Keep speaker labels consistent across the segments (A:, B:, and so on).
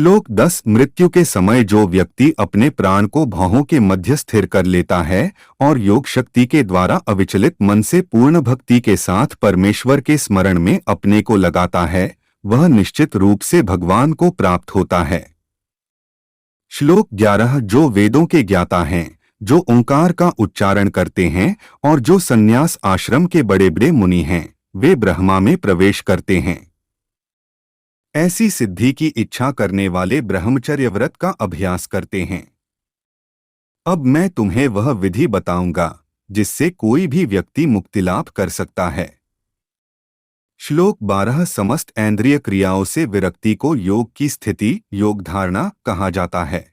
A: श्लोक 10 मृत्यु के समय जो व्यक्ति अपने प्राण को भौहों के मध्य स्थिर कर लेता है और योग शक्ति के द्वारा अविचलित मन से पूर्ण भक्ति के साथ परमेश्वर के स्मरण में अपने को लगाता है, वह निश्चित रूप से भगवान को प्राप्त होता है। श्लोक 11 जो वेदों के ज्ञाता हैं, जो ओंकार का उच्चारण करते हैं और जो संन्यास आश्रम के बड़े बड़े मुनि हैं, वे ब्रह्मा में प्रवेश करते हैं। ऐसी सिद्धि की इच्छा करने वाले ब्रह्मचर्य व्रत का अभ्यास करते हैं। अब मैं तुम्हें वह विधि बताऊंगा जिससे कोई भी व्यक्ति मुक्ति लाभ कर सकता है। श्लोक 12 समस्त इंद्रिय क्रियाओं से विरक्ति को योग की स्थिति योग धारणा कहा जाता है।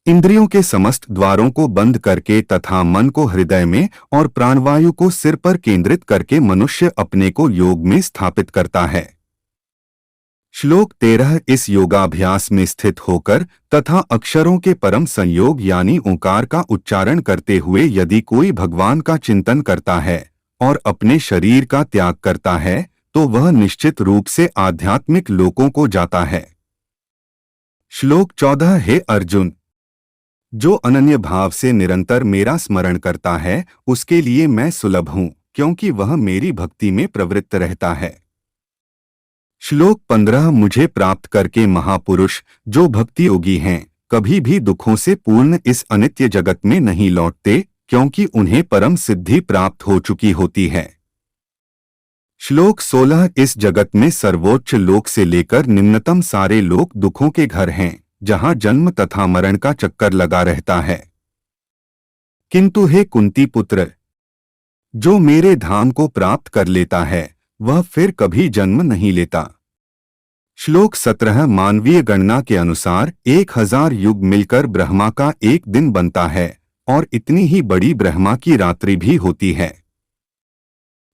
A: इंद्रियों के समस्त द्वारों को बंद करके तथा मन को हृदय में और प्राणवायु को सिर पर केंद्रित करके मनुष्य अपने को योग में स्थापित करता है। श्लोक 13 इस योगाभ्यास में स्थित होकर तथा अक्षरों के परम संयोग यानी ओंकार का उच्चारण करते हुए यदि कोई भगवान का चिंतन करता है और अपने शरीर का त्याग करता है तो वह निश्चित रूप से आध्यात्मिक लोकों को जाता है। श्लोक 14 हे अर्जुन, जो अनन्य भाव से निरंतर मेरा स्मरण करता है उसके लिए मैं सुलभ हूँ, क्योंकि वह मेरी भक्ति में प्रवृत्त रहता है। श्लोक 15 मुझे प्राप्त करके महापुरुष जो भक्ति योगी हैं कभी भी दुखों से पूर्ण इस अनित्य जगत में नहीं लौटते, क्योंकि उन्हें परम सिद्धि प्राप्त हो चुकी होती है। श्लोक 16 इस जगत में सर्वोच्च लोक से लेकर निम्नतम सारे लोक दुखों के घर हैं, जहां जन्म तथा मरण का चक्कर लगा रहता है। किंतु हे कुंती पुत्र, जो मेरे धाम को प्राप्त कर लेता है वह फिर कभी जन्म नहीं लेता। श्लोक 17 मानवीय गणना के अनुसार 1000 युग मिलकर ब्रह्मा का एक दिन बनता है और इतनी ही बड़ी ब्रह्मा की रात्रि भी होती है।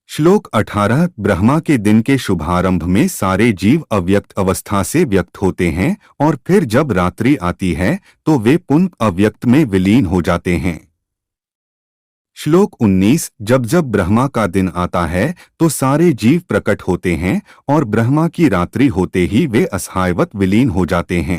A: श्लोक 18 ब्रह्मा के दिन के शुभारंभ में सारे जीव अव्यक्त अवस्था से व्यक्त होते हैं और फिर जब रात्रि आती है तो वे पुनः अव्यक्त में विलीन हो जाते हैं। श्लोक 19 जब जब ब्रह्मा का दिन आता है तो सारे जीव प्रकट होते हैं और ब्रह्मा की रात्रि होते ही वे असहायवत विलीन हो जाते हैं।